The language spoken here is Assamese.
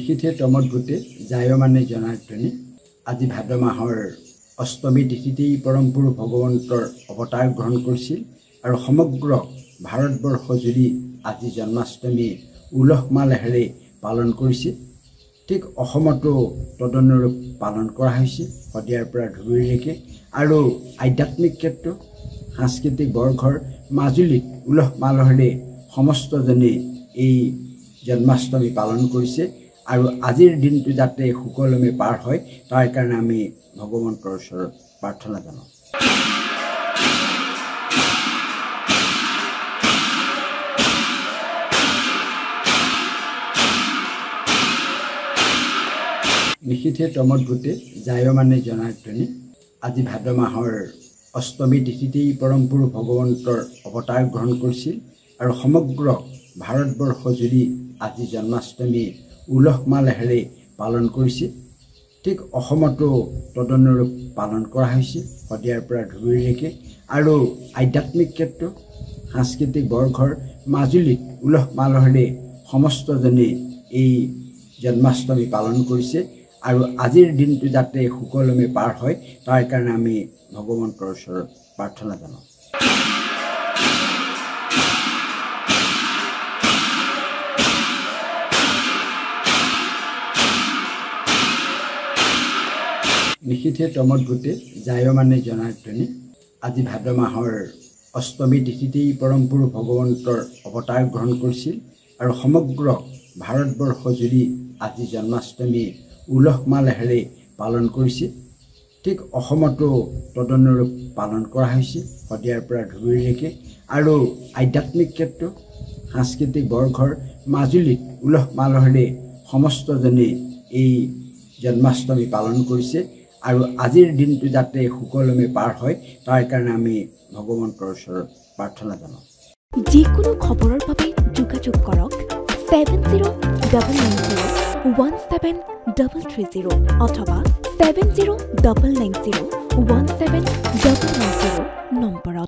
নিশীথে তমত গোটে জায়মানে জনাৰ্দনে আজি ভাদ মাহৰ অষ্টমী তিথিতেই পৰম পুৰুষ ভগৱন্তৰ অৱতাৰ গ্ৰহণ কৰিছিল আৰু সমগ্ৰ ভাৰতবৰ্ষ জুৰি আজি জন্মাষ্টমী উলহ মালহেৰে পালন কৰিছে। ঠিক অসমতো তদনুৰূপ পালন কৰা হৈছে শদিয়াৰ পৰা ধুবুৰীলৈকে আৰু আধ্যাত্মিক ক্ষেত্ৰ সাংস্কৃতিক বৰ্গৰ মাজুলীত উলহ মালহেৰে সমস্তজনে এই জন্মাষ্টমী পালন কৰিছে আৰু আজিৰ দিনটো যাতে সুকলমে পাৰ হয় তাৰ কাৰণে আমি ভগৱন্তৰ ওচৰত প্ৰাৰ্থনা জনাওঁ। নিশীথে তমত গোটে জায়মানে জনাৰ্দনে আজি ভাদ মাহৰ অষ্টমী তিথিতেই পৰম পুৰুষ ভগৱন্তৰ অৱতাৰ গ্ৰহণ কৰিছিল আৰু সমগ্ৰ ভাৰতবৰ্ষ জুৰি আজি জন্মাষ্টমী উলহ মালহেৰে পালন কৰিছে। ঠিক অসমতো তদনুৰূপ পালন কৰা হৈছে শদিয়াৰ পৰা ধুবুৰীলৈকে আৰু আধ্যাত্মিক ক্ষেত্ৰ সাংস্কৃতিক বৰ্গৰ মাজুলীত উলহ মালহেৰে সমস্তজনে এই জন্মাষ্টমী পালন কৰিছে আৰু আজিৰ দিনটো যাতে সুকলমে পাৰ হয় তাৰ কাৰণে আমি ভগৱন্তৰ ওচৰত প্ৰাৰ্থনা জনাওঁ। নিশীথে তমত গোটে জায়মানে জনাৰ্দনে আজি ভাদ মাহৰ অষ্টমী তিথিতেই পৰম পুৰুষ ভগৱন্তৰ অৱতাৰ গ্ৰহণ কৰিছিল আৰু সমগ্ৰ ভাৰতবৰ্ষ জুৰি আজি জন্মাষ্টমী উলহ মালহেৰে পালন কৰিছে। ঠিক অসমতো তদনুৰূপ পালন কৰা হৈছে শদিয়াৰ পৰা ধুবুৰীলৈকে আৰু আধ্যাত্মিক ক্ষেত্ৰ সাংস্কৃতিক বৰ্গৰ মাজুলীত উলহ মালহেৰে সমস্তজনে এই জন্মাষ্টমী পালন কৰিছে আৰু আজিৰ দিনটো যাতে সুকলমে পাৰ হয় তাৰ কাৰণে আমি ভগৱন্তৰ ওচৰত প্ৰাৰ্থনা জনাওঁ। যিকোনো খবৰৰ বাবে যোগাযোগ কৰক 7099017330 অথবা 7099017390 নম্বৰত।